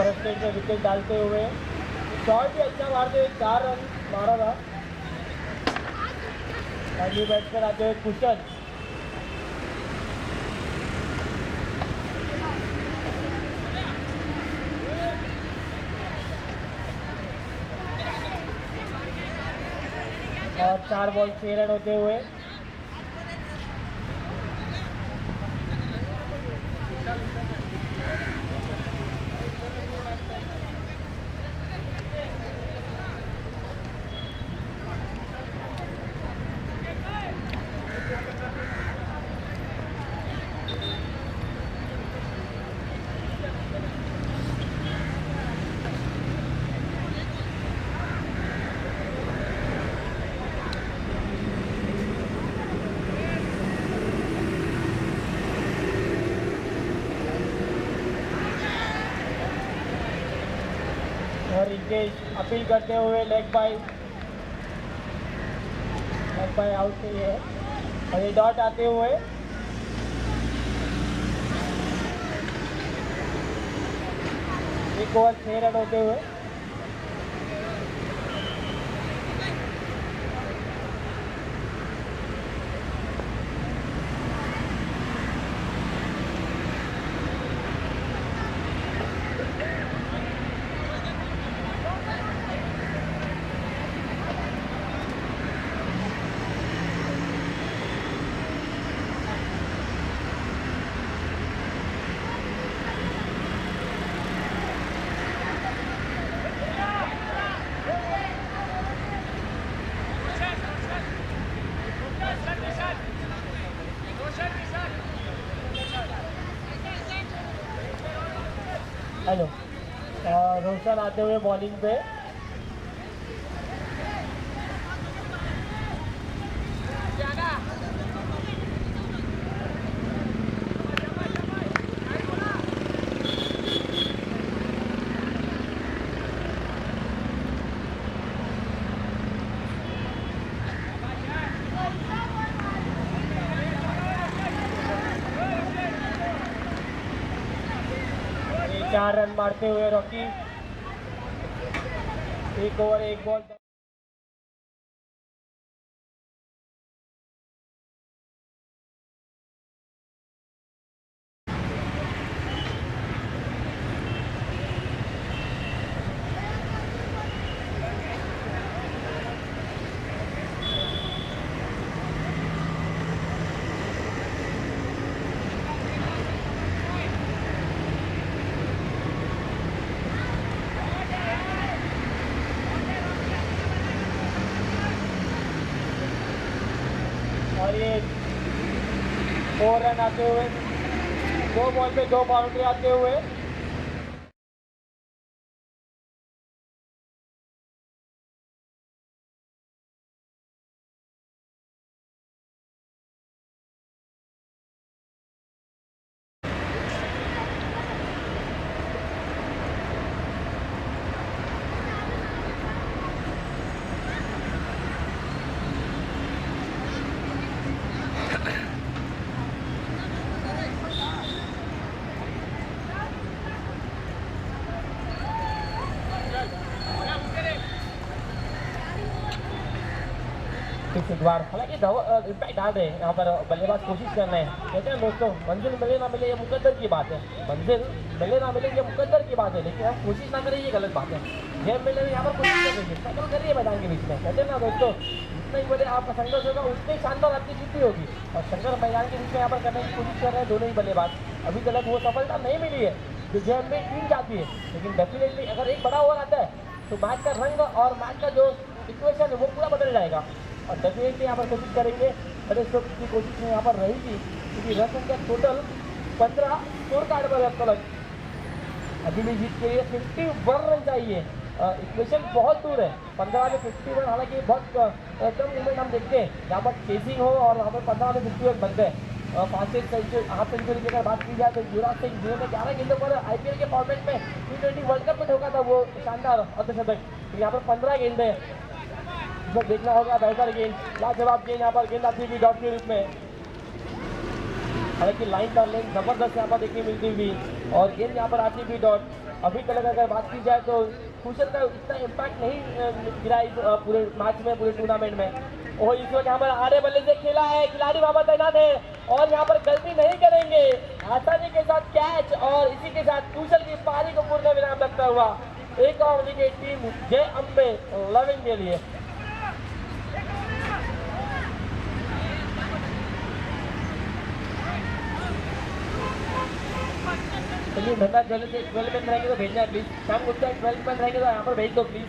[SPEAKER 1] फर्स्ट स्टेज में विकेट डालते हुए। शॉट भी अच्छा मारते हुए 4 रन मारा था। न्यू बैट्समैन आते हुए कुशन। और 4 बॉल 6 रन होते हुए। और रिंकेश अपील करते हुए लेग बाय आउट के लिए है। और ये डॉट आते हुए एक ओवर 6 रन होते हुए। हेलो, रोशन आते हुए बॉलिंग पे। चार रन मारते हुए रॉकी। एक ओवर 1 बॉल। और ये 4 रन आते हुए 2 बॉल पे 2 बाउंड्री आते हुए। इस बार हालांकि इम्पैक्ट डाल रहे हैं यहाँ पर बल्लेबाज कोशिश कर रहे हैं। कहते हैं दोस्तों, मंजिल मिले ना मिले ये मुकद्दर की बात है। मंजिल मिले ना मिले ये मुकद्दर की बात है, लेकिन हम कोशिश ना करें ये गलत बात है। गेम मिले यहाँ पर कोशिश कर रही है, टैकल करिए मैदान के बीच में। कहते हैं ना दोस्तों, जितना ही बड़े आपका संघर्ष होगा उतनी शानदार आपकी जीती होगी। और संघर्ष मैदान के बीच में यहाँ पर करने की कोशिश कर रहे हैं दोनों ही बल्लेबाज। अभी तक वो सफलता नहीं मिली है जो गेम में टीम चाहती है, लेकिन डेफिनेटली अगर एक बड़ा ओवर आता है तो मैच का रंग और मैच का जो इक्वेशन है वो पूरा बदल जाएगा। और डेफिनेटली यहाँ पर कोशिश करेंगे, बड़े स्ट्रोक की कोशिश में यहाँ पर रहेगी, क्योंकि रन संख्या टोटल 15 स्कोर कार्ड पर अब तक। अभी भी जीत के लिए 51 रन चाहिए। इक्वेशन बहुत दूर है। 15 में 51, हालांकि बहुत कम मूवमेंट हम देखते हैं जहाँ पर चेसिंग हो और वहाँ पर 15 में 51 बनते हैं। फास्टेस्ट सेंचुरी, हाफ सेंचुरी की अगर बात की जाए तो युवराज सिंह जिन्होंने 11 गेंदों पर IPL के फॉर्मेट में T20 वर्ल्ड कप में ठोका था वो शानदार अर्धशतक। तो यहाँ पर 15 गेंद है, इसमें देखना होगा बेहतर गेंद, लाजवाब गेंद यहाँ पर गेंद आती हुई डॉट के रूप में। हालांकि लाइन पर लेन जबरदस्त यहाँ पर देखने मिलती हुई और गेंद यहाँ पर आती हुई डॉट। अभी तक अगर बात की जाए तो कुशल का इतना इम्पैक्ट नहीं गिरा इस पूरे मैच में, पूरे टूर्नामेंट में। और इस वक्त यहाँ पर आड़े बल्ले से खेला है, खिलाड़ी वहां पर तैनात है और यहाँ पर गलती नहीं करेंगे, आसानी के साथ कैच और इसी के साथ कुशल की पारी को पूर्ण विराम लगता हुआ एक और विकेट टीम जय अम्बे 11 के लिए। चलिए धन्यवाद, 12 में रहेंगे तो भेजना है प्लीज। शाम गुप्ता 12 में रहेंगे तो यहाँ पर भेज दो प्लीज।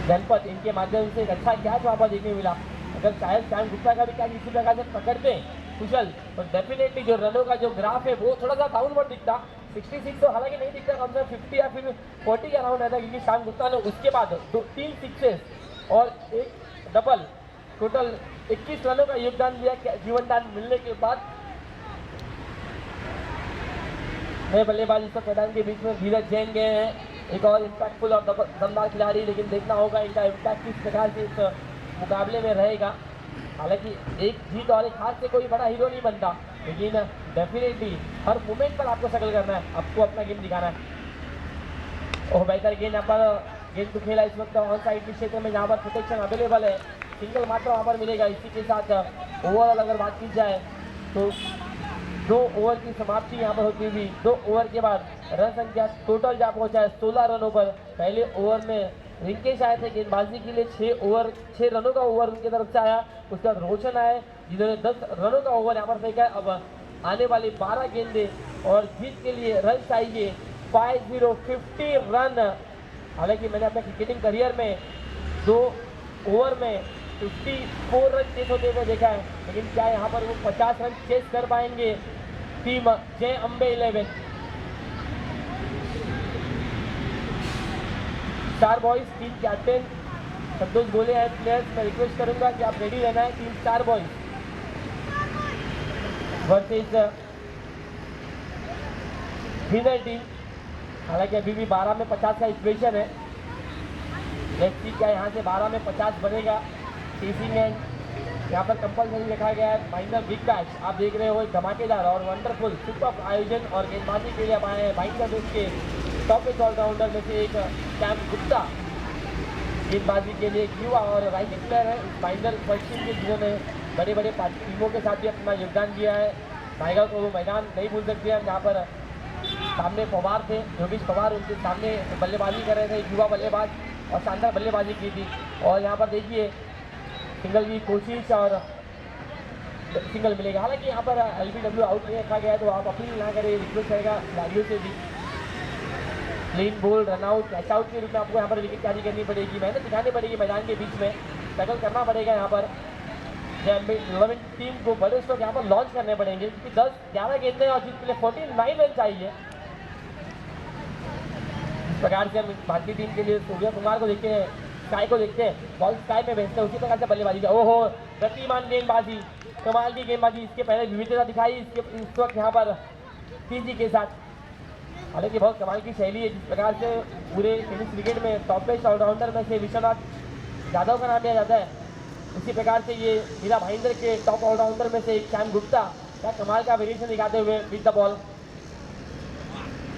[SPEAKER 1] जनपद इनके माध्यम से एक अच्छा कैच वहाँ पर देखने मिला। अगर शायद श्याम गुप्ता का भी कैच इसी प्रकार से पकड़ते कुशल तो डेफिनेटली जो रनों का जो ग्राफ है वो थोड़ा सा डाउनवर्ड दिखता। 66 तो हालांकि नहीं दिखता, कम से कम 50 या फिर 40 के अराउंड रहता, क्योंकि श्याम गुप्ता ने उसके बाद 3 सिक्सेस और एक डबल, टोटल 21 रनों का योगदान दिया जीवनदान मिलने के बाद। नए बल्लेबाज इस मैदान के बीच में धीरज जैन गए हैं, एक और इम्पैक्टफुल और दमदार खिलाड़ी, लेकिन देखना होगा इनका इम्पैक्ट किस प्रकार से इस मुकाबले में रहेगा। हालांकि एक जीत और एक हार से कोई बड़ा हीरो नहीं बनता, लेकिन डेफिनेटली हर मोमेंट पर आपको स्ट्रगल करना है, आपको अपना गेम दिखाना है। और बेहतर गेंद यहाँ पर गेंद को खेला इस वक्त ऑन साइड के क्षेत्र में, जहाँ पर प्रोटेक्शन अवेलेबल है, सिंगल मात्र वहाँ पर मिलेगा। इसी के साथ ओवरऑल अगर बात की जाए तो 2 ओवर की समाप्ति यहाँ पर होती हुई 2 ओवर के बाद रन संख्या टोटल जा पहुंचा है 16 रनों पर। पहले ओवर में रिंकेश आए थे गेंदबाजी के लिए, 6 रनों का ओवर उनकी तरफ से आया। उसके बाद रोशन आए जिन्होंने 10 रनों का ओवर यहाँ पर फेंका। अब आने वाली 12 गेंदे और जीत के लिए रन चाहिए 50 रन। हालांकि मैंने अपने क्रिकेटिंग करियर में 2 ओवर में 54 रन चेस होते हुए देखा है, लेकिन क्या यहाँ पर वो 50 रन चेस कर पाएंगे टीम जय अम्बे 11। 4 बॉयज, 3 कैप्टन, संतोष बोले हैं प्लेयर्स, मैं रिक्वेस्ट करूंगा कि आप रेडी रहना है। 3 4 बॉयज वर्सेस विनर टीम। हालांकि अभी भी 12 में 50 का इक्वेशन है, लेट्स सी क्या यहाँ से 12 में 50 बनेगा। चेसिंग एंड यहाँ पर कंपल्सरी रखा गया है। माइनर बिग बैच आप देख रहे हो, एक धमाकेदार और वंडरफुल सुपर आयोजन और गेंदबाजी के लिए आए हैं बाइंगलादेश के टॉप ऑलराउंडर में से एक श्याम गुप्ता। गेंदबाजी के लिए एक युवा और राइजिंग प्लेयर है इस बाइंडर पश्चिम के, जिन्होंने बड़े बड़े टीमों के साथ भी अपना योगदान दिया है। टाइगर को वो मैदान नहीं भूल सकते हैं जहाँ पर सामने पवार थे, योगेश पवार, उनके सामने बल्लेबाजी कर रहे थे, युवा बल्लेबाज, और शानदार बल्लेबाजी की थी। और यहाँ पर देखिए सिंगल की कोशिश और सिंगल मिलेगा। हालांकि यहाँ पर LBW आउट नहीं रखा गया है, तो आप अपील ना करें, रिक्वेस्ट रहेगा खिलाड़ियों से भी। क्लीन बोल, रन आउट, कैच आउट के रूप में आपको यहाँ पर विकेट कैरी करनी पड़ेगी, मेहनत दिखानी पड़ेगी मैदान के बीच में, स्ट्रगल करना पड़ेगा। यहाँ पर जय टीम को बड़े स्ट्रोक यहाँ पर लॉन्च करने पड़ेंगे, क्योंकि 10-11 गेंदें और जीत के लिए 49 रन चाहिए। इस प्रकार से हम भारतीय टीम के लिए सूर्य कुमार को देखते हैं, स्काई को देखते हैं, बॉल स्काई में भेजते हैं, उसी प्रकार से बल्लेबाजी का ओहो गतिमान गेंदबाजी, कमाल की गेंदबाजी। इसके पहले विविधता दिखाई इस वक्त यहाँ पर पीजी के साथ। हालांकि बहुत कमाल की शैली है, जिस प्रकार से पूरे टेनिस क्रिकेट में टॉप बेस्ट ऑलराउंडर में से विश्वनाथ यादव का नाम लिया जाता है, उसी प्रकार से ये हीरा भाईंदर के टॉप ऑलराउंडर में से एक श्याम गुप्ता क्या कमाल का वेरिएशन दिखाते हुए बीट द बॉल।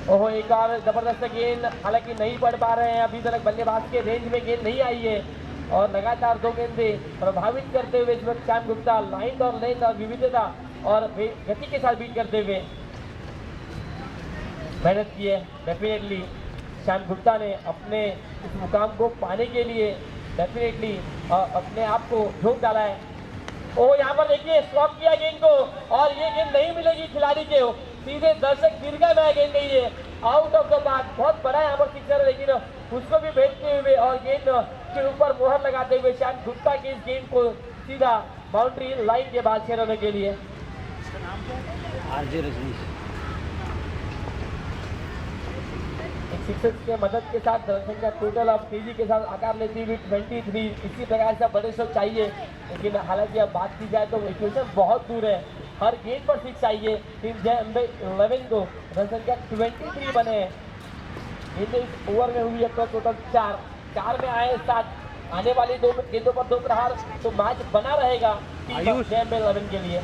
[SPEAKER 1] ओहो एक और जबरदस्त गेंद, हालांकि नहीं पढ़ पा रहे हैं अभी तक, बल्लेबाज के रेंज में गेंद नहीं आई है और लगातार 2 गेंदें प्रभावित करते हुए इस वक्त श्याम गुप्ता लाइन और लेंथ और विविधता और गति के साथ बीट करते हुए मेहनत की है। डेफिनेटली श्याम गुप्ता ने अपने इस मुकाम को पाने के लिए डेफिनेटली अपने आप को झोंक डाला है। ओ यहाँ पर देखिए स्टॉप किया गेंद को और ये गेंद नहीं मिलेगी खिलाड़ी के, सीधे दर्शक दीर्घा में गेंद गई है, आउट ऑफ द पार्क। बहुत बड़ा यहाँ पर सिक्सर है, लेकिन उसको भी भेजते हुए और गेंद के ऊपर मोहर लगाते हुए श्याम गुप्ता की इस गेंद को सीधा बाउंड्री लाइन के बाद 6 रनों के लिए।
[SPEAKER 2] आरजे रजनीश
[SPEAKER 1] सिक्सर्स के मदद के साथ रन संख्या टोटल अब तेजी के साथ आकार लेती हुई 23। इसी प्रकार से बड़े शॉट चाहिए, लेकिन हालांकि अब बात की जाए तो इक्वेशन बहुत दूर है, हर गेंद पर 6 चाहिए। टीम जय अम्बे 11 को रन संख्या 23 बने हैं। इस ओवर में हुई है तो टोटल 4 में आए 7, आने वाली 2 गेंदों पर 2 प्रहार तो मैच बना रहेगा
[SPEAKER 2] आयुष।
[SPEAKER 1] JM11 के लिए।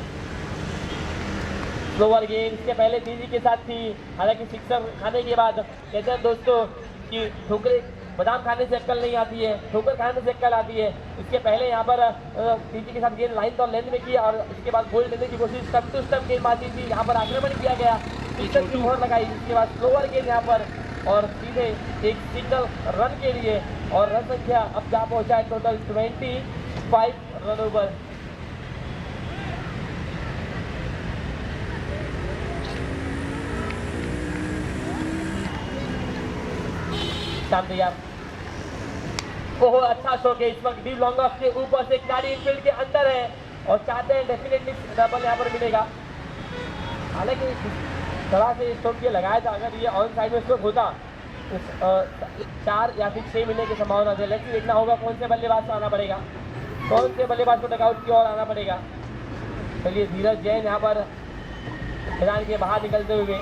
[SPEAKER 1] स्लोअर गेंद इसके पहले तेजी के साथ थी, हालांकि सिक्सर खाने के बाद कहते हैं दोस्तों कि ठोकरे बादाम खाने से अक्कल नहीं आती है, ठोकर खाने से अक्कल आती है। इसके पहले यहाँ पर तेजी के साथ गेंद लाइन और लेंथ में की और इसके बाद गोल लेने की कोशिश, स्टंप टू स्टंप गेंदबाजी थी, यहाँ पर आक्रमण किया गया, सिक्सर की मोहर लगाई। इसके बाद स्लोअर गेंद यहाँ पर और सीधे एक सिंगल रन के लिए, और रन संख्या अब जहाँ पहुँचा है टोटल 25 रन ओवर। शाम तैयार। ओहो अच्छा शॉट है इस वक्त डीप लॉन्ग ऑफ के ऊपर से, खिलाड़ी इनफील्ड के अंदर है और चाहते हैं डेफिनेटली डबल यहाँ पर मिलेगा। हालांकि इस तरह से स्ट्रोक ये लगाया था, अगर ये ऑन साइड में स्ट्रोक होता तो 4 या फिर 6 मिलने की संभावना है। लेकिन देखना होगा कौन से बल्लेबाज को आना पड़ेगा, कौन से बल्लेबाज को डगआउट की ओर आना पड़ेगा। चलिए धीरज जैन यहाँ पर मैदान के बाहर निकलते हुए,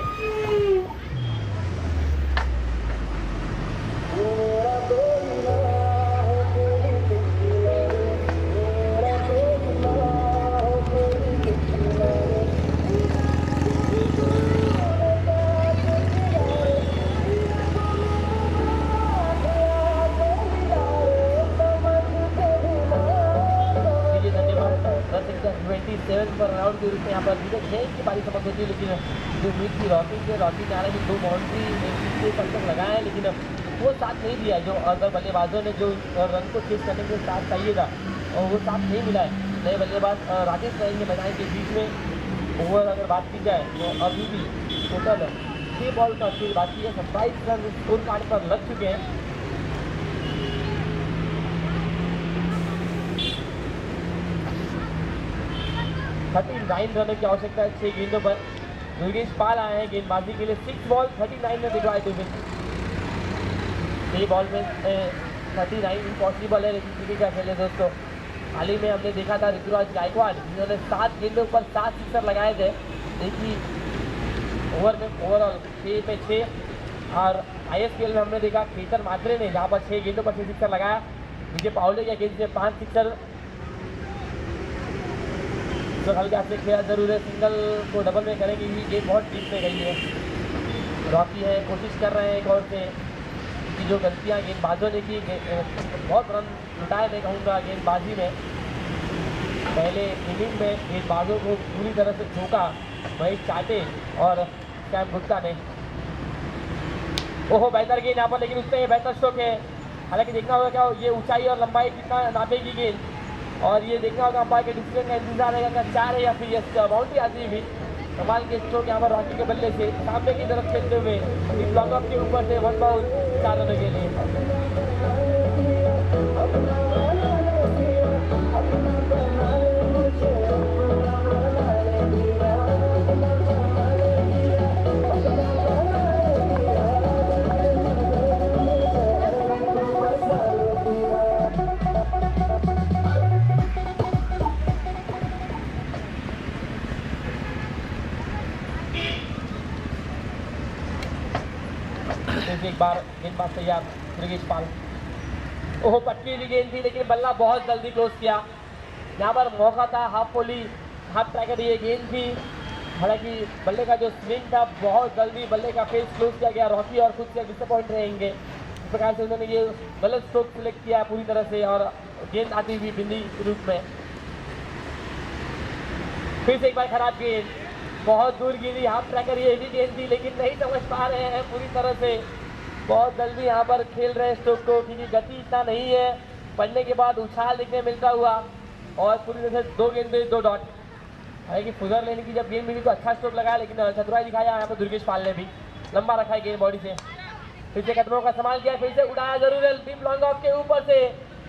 [SPEAKER 1] पर राउंड के रूप में यहाँ पर धीरज जैन की बारी समझ होती है। लेकिन जो उम्मीद थी रॉकी से, रॉकी ने हालांकि 2 बाउंड्री तक लगाया है, लेकिन वो साथ नहीं दिया जो अगर बल्लेबाजों ने जो रन को चेज करने के साथ चाहिए था और वो साथ नहीं मिला है। नए बल्लेबाज राकेश रहेंगे मैदान के बीच में। ओवर अगर बात की जाए तो अभी भी टोटल 6 बॉल का खेल बाकी है, 27 रन स्कोर कार्ड पर लग चुके हैं। नाइन रनों की आवश्यकता है 6 गेंदों पर। दुर्गेश पाल आए हैं गेंदबाजी के लिए, 6 बॉल 39 में बिगवाए टू विन। 6 बॉल में 39 इम्पॉसिबल है, लेकिन क्रिकेट का खेल है दोस्तों। हाल ही में हमने देखा था ऋतुराज गायकवाड़ जिन्होंने 7 गेंदों पर 7 सिक्सर लगाए थे एक ही ओवर में, ओवरऑल 6 पे 6। और ISPL में हमने देखा केतन मात्रे ने जहाँ पर 6 गेंदों पर 6 सिक्सर लगाया। विजय पावले के गेंद से 5 सिक्सर, तो हल्का से खेला जरूर है, सिंगल को डबल में करेंगे, ये गेंद बहुत डीप में गई है। रॉकी है, कोशिश कर रहे हैं एक और से कि जो गलतियां गेंदबाजों ने की, बहुत रन लुटाए मैं कहूँगा गेंदबाजी में। पहले इनिंग में गेंदबाजों को पूरी तरह से ठोका महेश चाटे और कैम गुप्ता ने। ओहो बेहतर गेंद यहाँ पर, लेकिन उस पर बेहतर स्ट्रोक है। हालांकि देखना होगा क्या ये ऊंचाई और लंबाई कितना नापेगी गेंद, और ये देखना होगा अंपायर के डिसीजन का इंतजार रहेगा, 4 है या फिर यस बाउंड्री आती भी। कमाल के स्ट्रोक यहाँ पर रॉकी के बल्ले से सामने की तरफ खेलते हुए इस लॉन्ग ऑफ के ऊपर से 1 बाउंड 4 रनों के लिए। एक बार गेंदबाज तैयार दुर्गेश पाल। ओहो पटकी हुई गेंद थी, लेकिन बल्ला बहुत जल्दी क्लोज किया। यहाँ पर मौका था हाफ पोली, हाफ ट्रैकर ये गेंद थी। हालांकि बल्ले का जो स्विंग था बहुत जल्दी बल्ले का फेस क्लोज किया गया। रॉकी और खुद से डिसअपॉइंट रहेंगे, इस प्रकार से उन्होंने ये गलत स्ट्रोक सिलेक्ट किया पूरी तरह से, और गेंद आती हुई बिंदी के रूप में। फिर से एक बार खराब गेंद, बहुत दूर गिरी, हाफ ट्रैकर ये भी गेंद थी, लेकिन नहीं समझ पा रहे हैं पूरी तरह से। बहुत जल्दी यहाँ पर खेल रहे हैं स्ट्रोक को, क्योंकि गति इतना नहीं है। पढ़ने के बाद उछाल देखने मिलता हुआ, और पूरी तरह से 2 गेंद में 2 डॉट। हालांकि फुजर लेने की जब गेंद मिली तो अच्छा स्ट्रोक लगाया, लेकिन चतुराई दिखाया यहाँ पर दुर्गेश पाल ने भी। लंबा रखा है गेंद बॉडी से, फिर से कदमों का इस्तेमाल किया, फिर से उड़ाया जरूर है डीप लॉन्ग ऑफ के ऊपर से।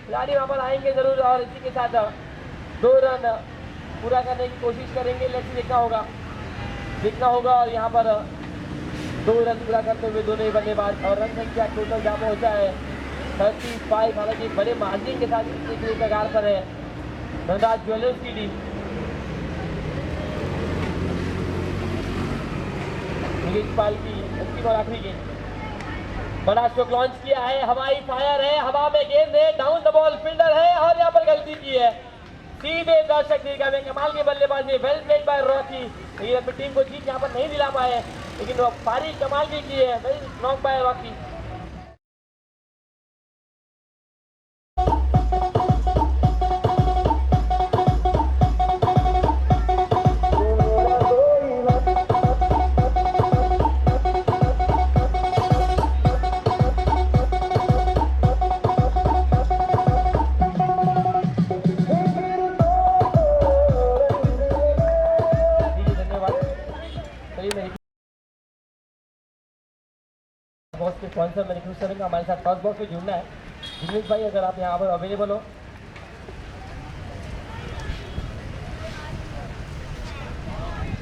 [SPEAKER 1] खिलाड़ी वहाँ पर आएंगे जरूर, और इसी के साथ 2 रन पूरा करने की कोशिश करेंगे। लेट्स देखना होगा, और यहाँ पर 2 रन पूरा करते हुए दोनों ही बल्लेबाज, और रन संख्या टोटल जहाँ पहुँचा है 35। हालांकि बड़े मार्जिन के साथ जीतने के लिए कगार पर है धनराज ज्वेलर्स की टीम। दुर्गेश पाल की अंतिम और आखिरी गेंद, बड़ा स्ट्रोक लॉन्च किया है, हवाई फायर है, हवा में गेंद है, डाउन द बॉल फील्डर है और यहाँ पर गलती की है सीधे दर्शक दीर्घा में। कमाल की बल्लेबाजी, वेल प्लेड बाय रॉकी। लेकिन अपनी टीम को जीत यहाँ पर नहीं दिला पाए, लेकिन वो पारी कमाल की है, well knock by Rocky. Boss के स्पॉन्सर मैं रिक्वेस्ट करूंगा हमारे साथ फर्स्ट बॉक्स में जुड़ना है। जिग्नेश भाई अगर आप यहाँ पर अवेलेबल हो